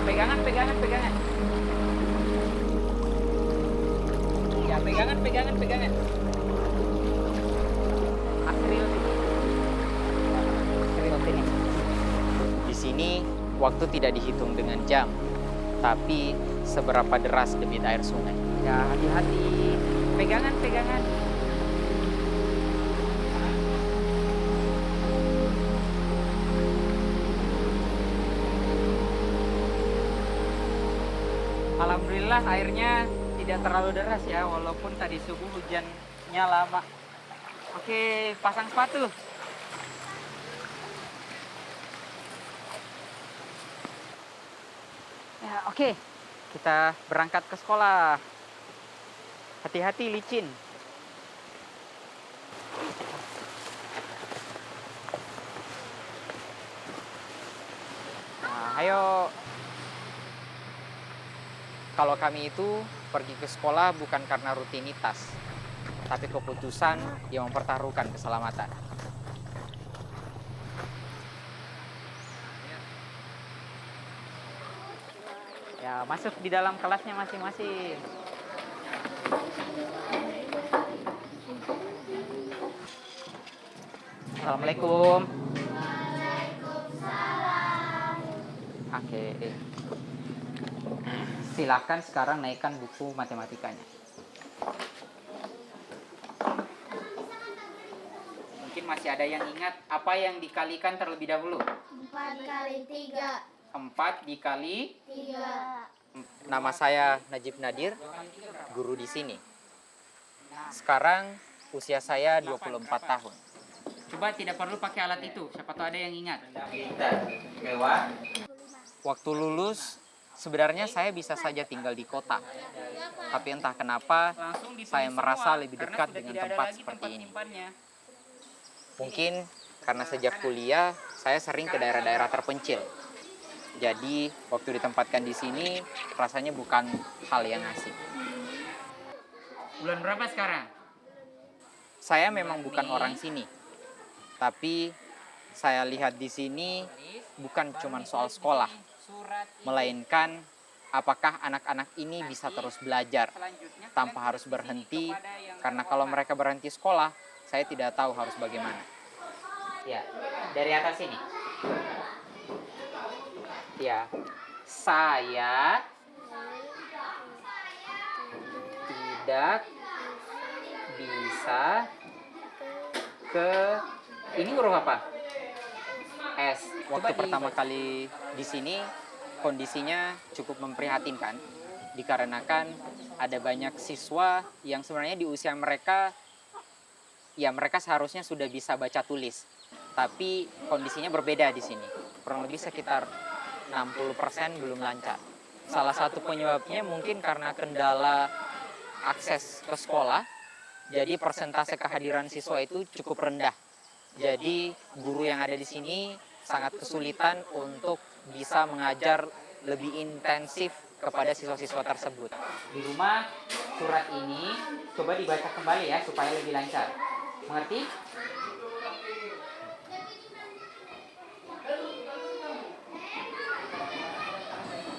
pegangan, pegangan, pegangan. Ya, pegangan, pegangan, pegangan. Serius ini. Serius ini. Di sini waktu tidak dihitung dengan jam, tapi seberapa deras debit air sungai. Ya, hati-hati. Pegangan, pegangan. Alhamdulillah airnya tidak terlalu deras ya, walaupun tadi subuh hujannya lama. Oke, pasang sepatu. Ya, oke. Kita berangkat ke sekolah. Hati-hati licin. Nah, ayo. Kalau kami itu pergi ke sekolah bukan karena rutinitas, tapi keputusan yang mempertaruhkan keselamatan. Ya, masuk di dalam kelasnya masing-masing. Assalamualaikum. Oke. Silakan sekarang naikkan buku matematikanya. Mungkin masih ada yang ingat apa yang dikalikan terlebih dahulu? 4 kali 3. 4 dikali 3. Nama saya Najib Nadir, guru di sini. Sekarang usia saya 24 tahun. Coba tidak perlu pakai alat itu, siapa tahu ada yang ingat. Waktu lulus, sebenarnya saya bisa saja tinggal di kota. Tapi entah kenapa, saya merasa lebih dekat dengan tempat seperti ini. Mungkin karena sejak kuliah, saya sering ke daerah-daerah terpencil. Jadi, waktu ditempatkan di sini, rasanya bukan hal yang asing. Bulan berapa sekarang? Saya memang bukan orang sini. Tapi, saya lihat di sini bukan cuma soal sekolah, melainkan apakah anak-anak ini bisa terus belajar tanpa harus berhenti, karena kalau mereka berhenti sekolah, saya tidak tahu harus bagaimana. Ya, dari atas sini. Ya, saya tidak bisa ke ini huruf apa? S. Waktu pertama kali di sini kondisinya cukup memprihatinkan dikarenakan ada banyak siswa yang sebenarnya di usia mereka ya mereka seharusnya sudah bisa baca tulis. Tapi kondisinya berbeda di sini. Kurang lebih sekitar 60% belum lancar. Salah satu penyebabnya mungkin karena kendala akses ke sekolah. Jadi persentase kehadiran siswa itu cukup rendah. Jadi guru yang ada di sini sangat kesulitan untuk bisa mengajar lebih intensif kepada siswa-siswa tersebut. Di rumah surat ini coba dibaca kembali ya supaya lebih lancar. Mengerti?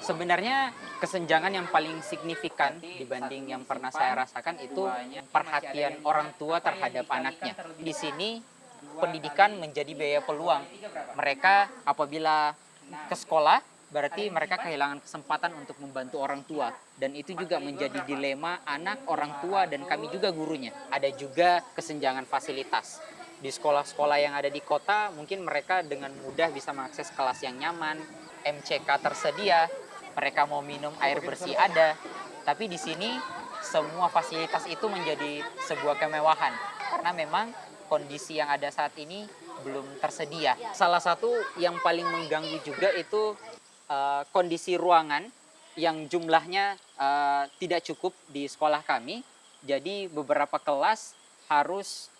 Sebenarnya kesenjangan yang paling signifikan dibanding yang pernah saya rasakan itu perhatian orang tua terhadap anaknya. Di sini pendidikan menjadi biaya peluang. Mereka apabila ke sekolah berarti mereka kehilangan kesempatan untuk membantu orang tua, dan itu juga menjadi dilema anak, orang tua, dan kami juga gurunya. Ada juga kesenjangan fasilitas. Di sekolah-sekolah yang ada di kota mungkin mereka dengan mudah bisa mengakses kelas yang nyaman, MCK tersedia, mereka mau minum air bersih ada. Tapi di sini semua fasilitas itu menjadi sebuah kemewahan karena memang kondisi yang ada saat ini belum tersedia. Salah satu yang paling mengganggu juga itu kondisi ruangan yang jumlahnya tidak cukup di sekolah kami. Jadi beberapa kelas harus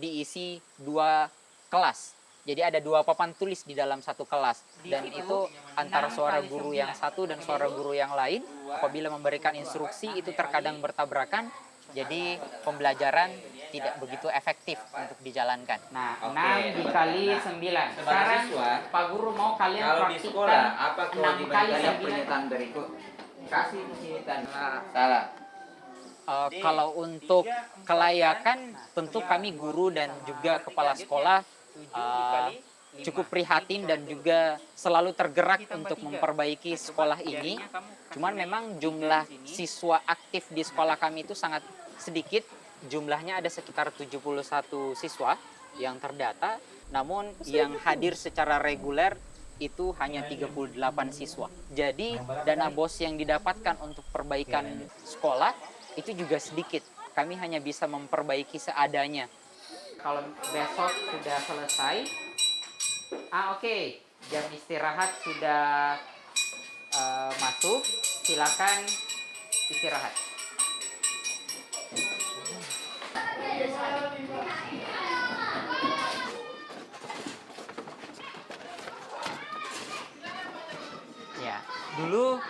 diisi 2 kelas. Jadi ada 2 papan tulis di dalam satu kelas. Dan itu antara suara guru yang satu dan suara guru yang lain. Apabila memberikan instruksi itu terkadang bertabrakan. Jadi pembelajaran tidak begitu efektif untuk dijalankan. Nah, Oke, 6 dikali 9. Sekarang siswa, Pak Guru mau kalian kalau di praktikkan sekolah, apa 6 kewajiban kali kalian 9. pernyataan berikut? Kasih kesulitan. Salah. Kalau untuk kelayakan, tentu kami guru dan juga kepala sekolah cukup prihatin dan juga selalu tergerak untuk memperbaiki sekolah ini. Cuman memang jumlah siswa aktif di sekolah kami itu sangat sedikit. Jumlahnya ada sekitar 71 siswa yang terdata, namun yang hadir secara reguler itu hanya 38 siswa. Jadi dana BOS yang didapatkan untuk perbaikan sekolah itu juga sedikit. Kami hanya bisa memperbaiki seadanya. Kalau besok sudah selesai, oke, jam istirahat sudah masuk, silakan istirahat. Ya, dulu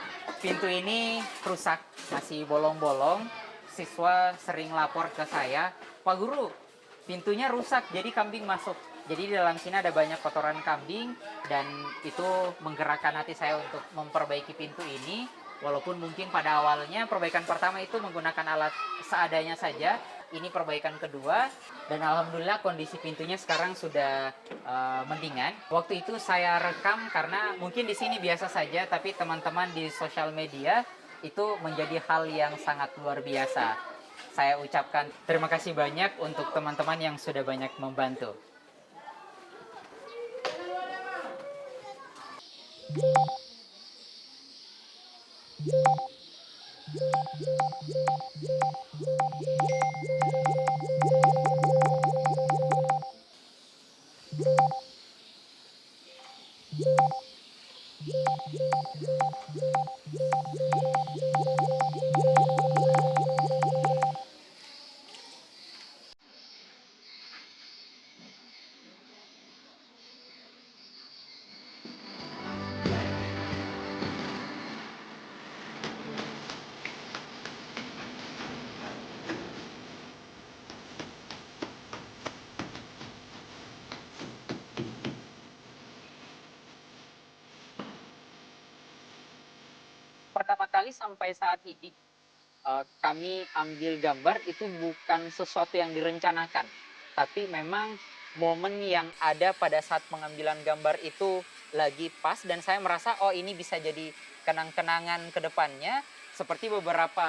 pintu ini rusak, masih bolong-bolong. Siswa sering lapor ke saya, Pak Guru, pintunya rusak, jadi kambing masuk. Jadi di dalam sini ada banyak kotoran kambing, dan itu menggerakkan hati saya untuk memperbaiki pintu ini. Walaupun mungkin pada awalnya perbaikan pertama itu menggunakan alat seadanya saja, ini perbaikan kedua, dan alhamdulillah kondisi pintunya sekarang sudah mendingan. Waktu itu saya rekam karena mungkin di sini biasa saja, tapi teman-teman di sosial media itu menjadi hal yang sangat luar biasa. Saya ucapkan terima kasih banyak untuk teman-teman yang sudah banyak membantu. Pertama kali sampai saat ini kami ambil gambar itu bukan sesuatu yang direncanakan, tapi memang momen yang ada pada saat pengambilan gambar itu lagi pas, dan saya merasa oh ini bisa jadi kenang-kenangan ke depannya. Seperti beberapa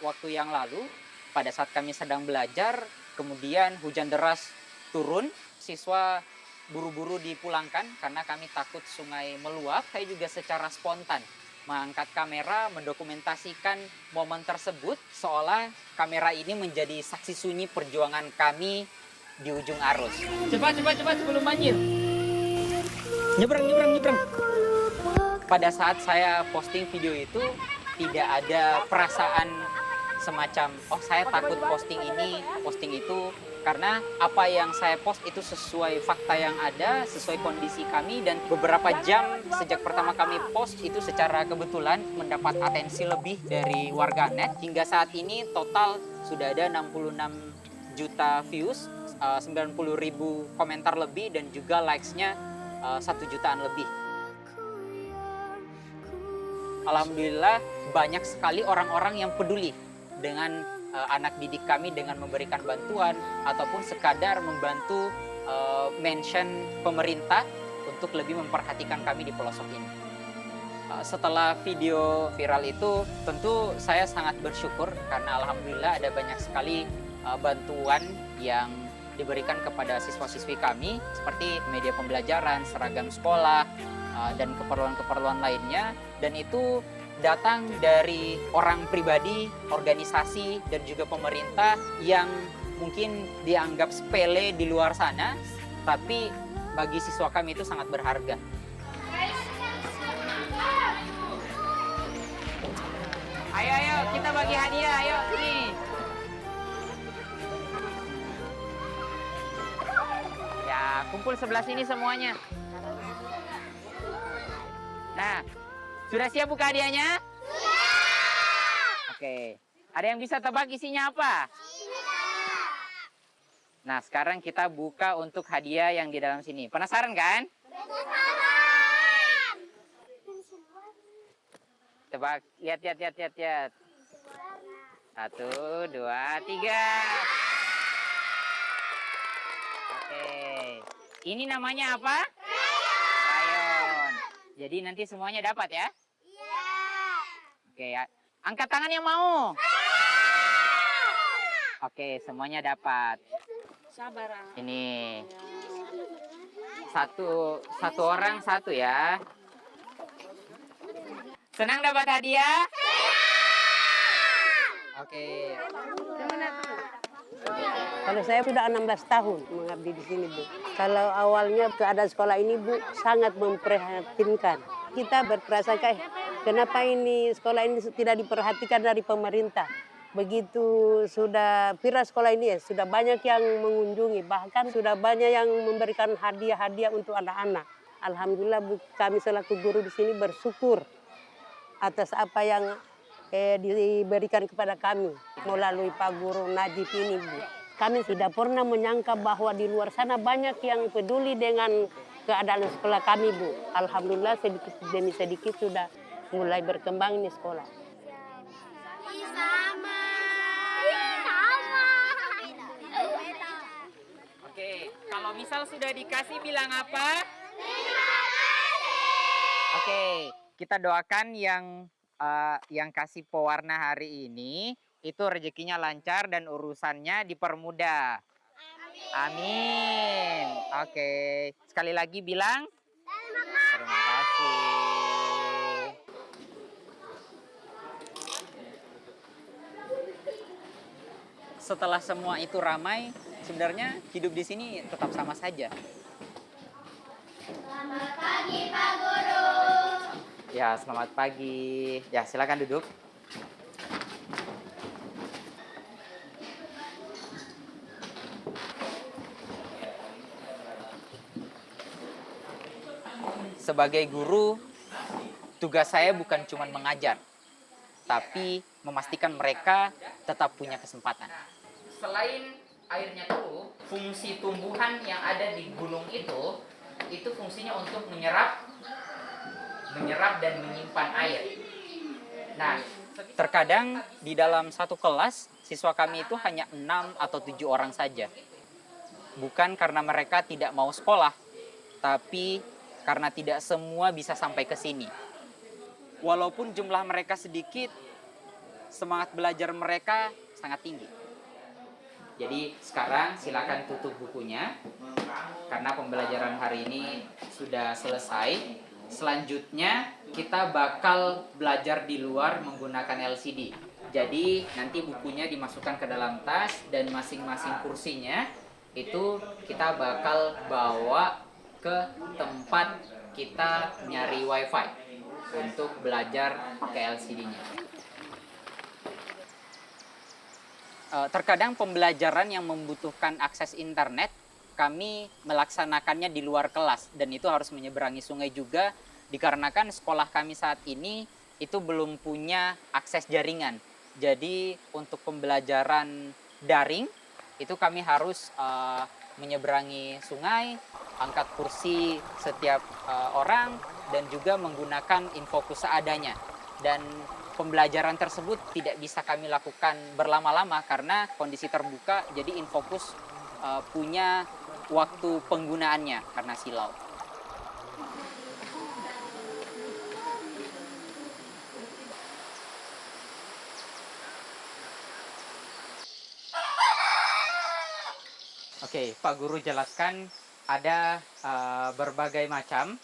waktu yang lalu pada saat kami sedang belajar, kemudian hujan deras turun, siswa buru-buru dipulangkan karena kami takut sungai meluap. Saya juga secara spontan mengangkat kamera, mendokumentasikan momen tersebut, seolah kamera ini menjadi saksi sunyi perjuangan kami di ujung arus. Cepat sebelum banjir. Nyebrang. Pada saat saya posting video itu, tidak ada perasaan semacam, oh saya takut posting ini, posting itu. Karena apa yang saya post itu sesuai fakta yang ada, sesuai kondisi kami, dan beberapa jam sejak pertama kami post itu secara kebetulan mendapat atensi lebih dari warganet. Hingga saat ini total sudah ada 66 juta views, 90.000 komentar lebih, dan juga likes-nya 1 jutaan lebih. Alhamdulillah banyak sekali orang-orang yang peduli dengan anak didik kami dengan memberikan bantuan ataupun sekadar membantu mention pemerintah untuk lebih memperhatikan kami di pelosok ini. Setelah video viral itu, tentu saya sangat bersyukur karena alhamdulillah ada banyak sekali bantuan yang diberikan kepada siswa-siswi kami seperti media pembelajaran, seragam sekolah, dan keperluan-keperluan lainnya, dan itu datang dari orang pribadi, organisasi, dan juga pemerintah yang mungkin dianggap sepele di luar sana, tapi bagi siswa kami itu sangat berharga. Ayo, kita bagi hadiah, ayo, nih. Ya, kumpul sebelah sini semuanya. Nah, sudah siap buka hadiahnya? Sudah. Oke. Ada yang bisa tebak isinya apa? Nah, sekarang kita buka untuk hadiah yang di dalam sini. Penasaran kan? Coba lihat. Satu, dua, tiga. Oke. Ini namanya apa? Rayon. Jadi nanti semuanya dapat ya? Oke, ya. Angkat tangan yang mau. Oke, semuanya dapat. Sabar. Ini satu orang satu ya. Senang dapat hadiah? Oke. Kalau saya sudah 16 tahun mengabdi di sini, Bu. Kalau awalnya keadaan sekolah ini, Bu, sangat memprihatinkan. Kita berprasangka, kenapa ini sekolah ini tidak diperhatikan dari pemerintah? Begitu sudah viral sekolah ini, sudah banyak yang mengunjungi, bahkan sudah banyak yang memberikan hadiah-hadiah untuk anak-anak. Alhamdulillah, Bu, kami selaku guru di sini bersyukur atas apa yang diberikan kepada kami melalui Pak Guru Najib ini, Bu. Kami tidak pernah menyangka bahwa di luar sana banyak yang peduli dengan keadaan sekolah kami, Bu. Alhamdulillah sedikit demi sedikit sudah mulai berkembang ini sekolah. Oke, kalau misal sudah dikasih bilang apa? Oke, kita doakan yang kasih pewarna hari ini itu rezekinya lancar dan urusannya dipermudah. Amin. Oke, sekali lagi bilang terima kasih. Setelah semua itu ramai, sebenarnya hidup di sini tetap sama saja. Selamat pagi, Pak Guru. Ya, selamat pagi. Ya, silakan duduk. Sebagai guru, tugas saya bukan cuma mengajar, tapi memastikan mereka tetap punya kesempatan. Selain airnya keruh, fungsi tumbuhan yang ada di gunung itu fungsinya untuk menyerap dan menyimpan air. Nah, terkadang di dalam satu kelas, siswa kami itu hanya 6 atau 7 orang saja. Bukan karena mereka tidak mau sekolah, tapi karena tidak semua bisa sampai ke sini. Walaupun jumlah mereka sedikit, semangat belajar mereka sangat tinggi. Jadi sekarang silakan tutup bukunya, karena pembelajaran hari ini sudah selesai. Selanjutnya kita bakal belajar di luar menggunakan LCD. Jadi nanti bukunya dimasukkan ke dalam tas dan masing-masing kursinya itu kita bakal bawa ke tempat kita nyari wifi untuk belajar pakai LCD-nya. Terkadang pembelajaran yang membutuhkan akses internet kami melaksanakannya di luar kelas, dan itu harus menyeberangi sungai juga dikarenakan sekolah kami saat ini itu belum punya akses jaringan. Jadi untuk pembelajaran daring itu kami harus menyeberangi sungai, angkat kursi setiap orang, dan juga menggunakan infokus seadanya. Dan pembelajaran tersebut tidak bisa kami lakukan berlama-lama karena kondisi terbuka, jadi infokus punya waktu penggunaannya karena silau. Oke, Pak Guru jelaskan ada berbagai macam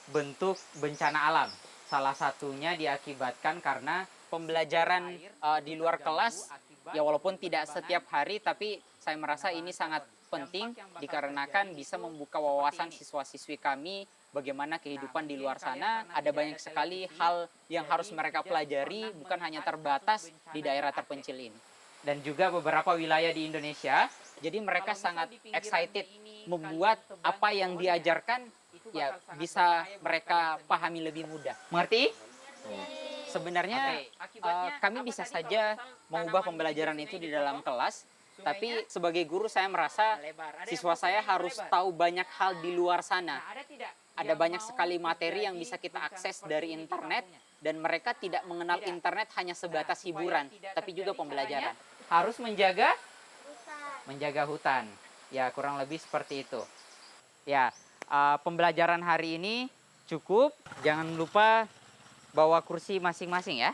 bentuk bencana alam. Salah satunya diakibatkan karena pembelajaran di luar kelas, ya walaupun tidak setiap hari, tapi saya merasa ini sangat penting dikarenakan bisa membuka wawasan siswa-siswi kami bagaimana kehidupan di luar sana. Ada banyak sekali hal yang harus mereka pelajari, bukan hanya terbatas di daerah terpencil ini. Dan juga beberapa wilayah di Indonesia, jadi mereka sangat excited membuat apa yang diajarkan ya bisa mereka pahami lebih mudah. Mengerti? Sebenarnya kami bisa saja mengubah pembelajaran itu di dalam kelas, Tapi sebagai guru saya merasa siswa saya harus tahu banyak hal di luar sana. Ada banyak sekali materi yang bisa kita akses dari internet dan mereka tidak mengenal internet hanya sebatas hiburan, tapi juga pembelajaran. Harus menjaga hutan. Ya, kurang lebih seperti itu. Ya, pembelajaran hari ini cukup. Jangan lupa bawa kursi masing-masing ya.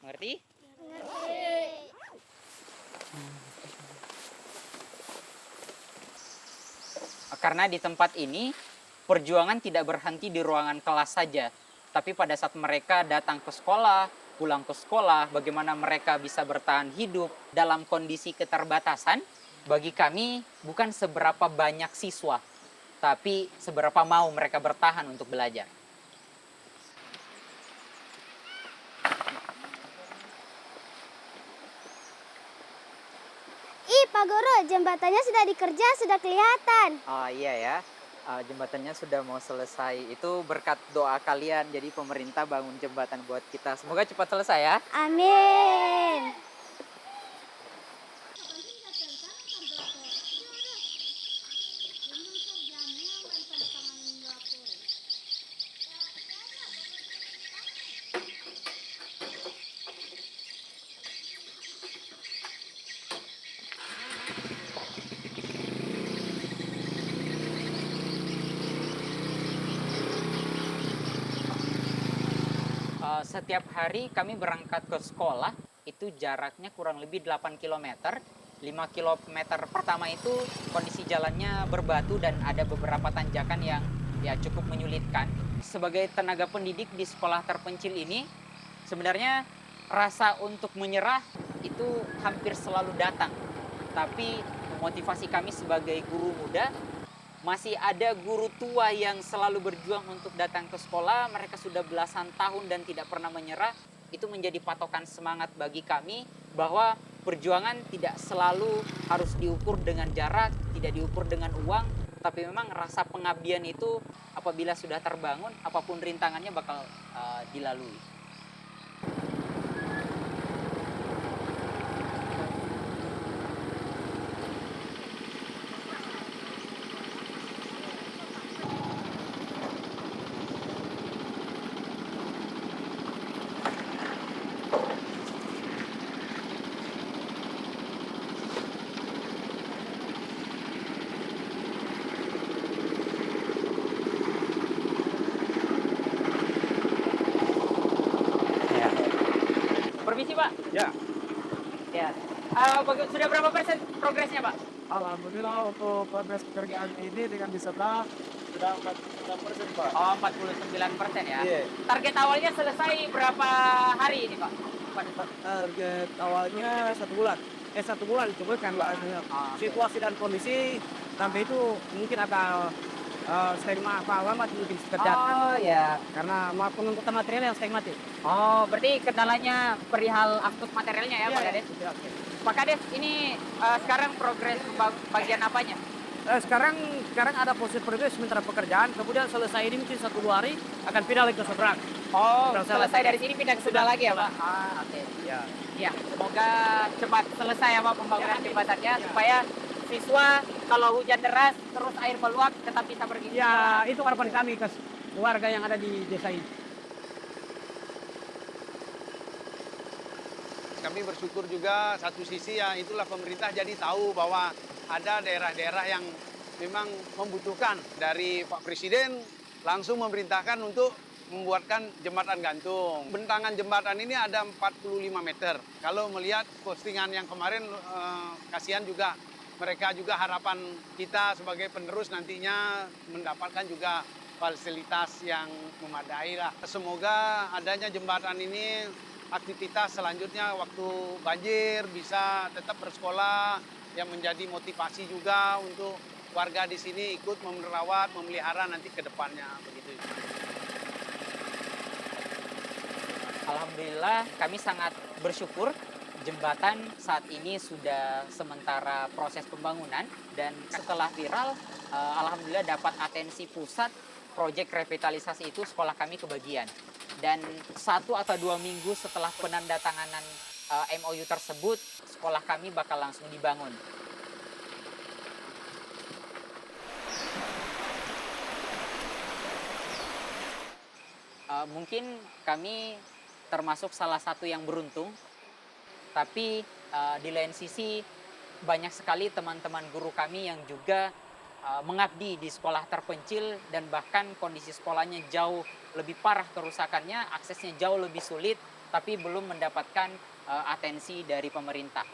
Mengerti? Karena di tempat ini perjuangan tidak berhenti di ruangan kelas saja, tapi pada saat mereka datang ke sekolah, pulang ke sekolah, bagaimana mereka bisa bertahan hidup dalam kondisi keterbatasan, bagi kami bukan seberapa banyak siswa, tapi seberapa mau mereka bertahan untuk belajar. Pak Guru, jembatannya sudah dikerja, sudah kelihatan. Oh iya ya, jembatannya sudah mau selesai. Itu berkat doa kalian, jadi pemerintah bangun jembatan buat kita. Semoga cepat selesai ya. Amin. Setiap hari kami berangkat ke sekolah, itu jaraknya kurang lebih 8 km. 5 km pertama itu kondisi jalannya berbatu dan ada beberapa tanjakan yang ya cukup menyulitkan. Sebagai tenaga pendidik di sekolah terpencil ini, sebenarnya rasa untuk menyerah itu hampir selalu datang. Tapi motivasi kami sebagai guru muda, masih ada guru tua yang selalu berjuang untuk datang ke sekolah. Mereka sudah belasan tahun dan tidak pernah menyerah. Itu menjadi patokan semangat bagi kami bahwa perjuangan tidak selalu harus diukur dengan jarak, tidak diukur dengan uang, tapi memang rasa pengabdian itu apabila sudah terbangun, apapun rintangannya bakal dilalui. Permisi Pak. Ya, Ya. Sudah berapa persen progresnya Pak? alhamdulillah untuk progres pekerjaan ini dengan diserta sudah 49% Pak. Oh, 49% ya. Iya. Target awalnya selesai berapa hari ini Pak? Target awalnya 1 bulan. 1 bulan cuma kan Pak. Oke. Situasi dan kondisi sampai itu mungkin akan setengah lama mungkin kerja. Oh ya. Karena penuntutan material yang setengah mati. Oh, berarti kendalanya perihal akses materialnya ya Pak Kades? Iya. Pak Kades, ini sekarang progres bagian apanya? Sekarang ada proses progres sementara pekerjaan, kemudian selesai ini mungkin 1-2 hari akan pindah lagi ke seberang. Oh, Sudah selesai dari sini pindah ke sebelah lagi ya Pak? Oke. Ya. Ya, semoga cepat selesai ya Pak pembangunan jembatannya supaya siswa kalau hujan deras terus air meluap tetap bisa pergi. Ya, itu harapan kami ke warga yang ada di desa ini. Kami bersyukur juga satu sisi ya itulah pemerintah jadi tahu bahwa ada daerah-daerah yang memang membutuhkan. Dari Pak Presiden langsung memerintahkan untuk membuatkan jembatan gantung. Bentangan jembatan ini ada 45 meter. Kalau melihat postingan yang kemarin kasihan juga. Mereka juga harapan kita sebagai penerus nantinya mendapatkan juga fasilitas yang memadai lah. Semoga adanya jembatan ini aktivitas selanjutnya waktu banjir bisa tetap bersekolah yang menjadi motivasi juga untuk warga di sini ikut merawat, memelihara nanti ke depannya begitu. Alhamdulillah kami sangat bersyukur jembatan saat ini sudah sementara proses pembangunan dan setelah viral alhamdulillah dapat atensi pusat proyek revitalisasi itu sekolah kami kebagian. Dan 1 atau 2 minggu setelah penandatanganan MOU tersebut, sekolah kami bakal langsung dibangun. Mungkin kami termasuk salah satu yang beruntung, tapi di lain sisi banyak sekali teman-teman guru kami yang juga mengabdi di sekolah terpencil dan bahkan kondisi sekolahnya jauh lebih parah kerusakannya, aksesnya jauh lebih sulit, tapi belum mendapatkan atensi dari pemerintah.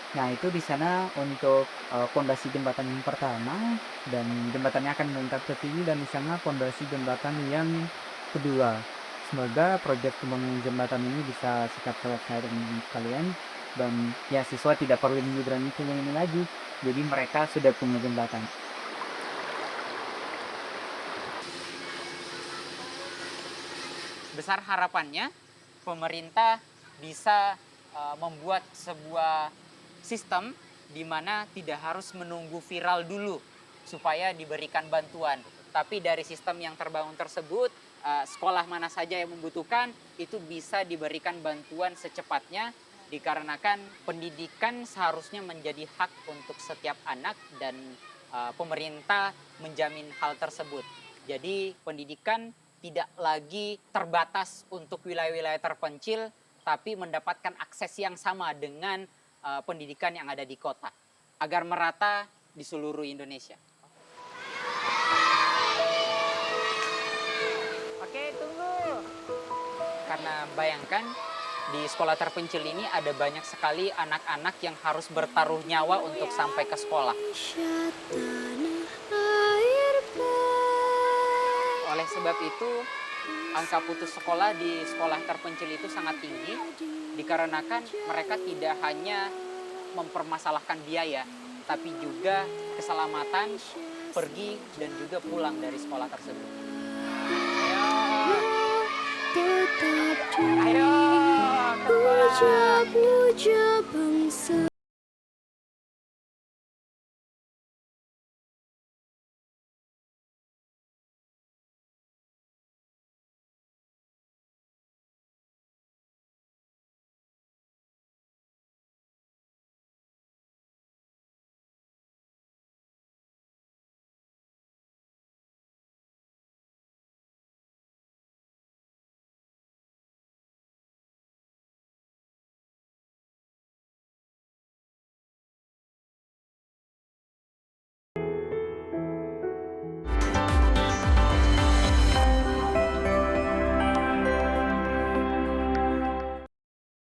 Nah, itu di sana untuk pondasi jembatan yang pertama, dan jembatannya akan meningkat ke sini, dan di sana pondasi jembatan yang kedua. Semoga proyek pembangunan jembatan ini bisa cepat selesai dengan kalian, dan ya siswa tidak perlu menyeberangi sungai ini lagi. Jadi mereka sudah punya jembatan. Besar harapannya pemerintah bisa membuat sebuah sistem di mana tidak harus menunggu viral dulu supaya diberikan bantuan. Tapi dari sistem yang terbangun tersebut, sekolah mana saja yang membutuhkan itu bisa diberikan bantuan secepatnya, dikarenakan pendidikan seharusnya menjadi hak untuk setiap anak dan pemerintah menjamin hal tersebut. Jadi pendidikan tidak lagi terbatas untuk wilayah-wilayah terpencil, tapi mendapatkan akses yang sama dengan pendidikan yang ada di kota, agar merata di seluruh Indonesia. Oke, tunggu. Karena bayangkan, di sekolah terpencil ini ada banyak sekali anak-anak yang harus bertaruh nyawa untuk sampai ke sekolah. Oleh sebab itu, angka putus sekolah di sekolah terpencil itu sangat tinggi, dikarenakan mereka tidak hanya mempermasalahkan biaya, tapi juga keselamatan, pergi dan juga pulang dari sekolah tersebut. Puja-puja bangsa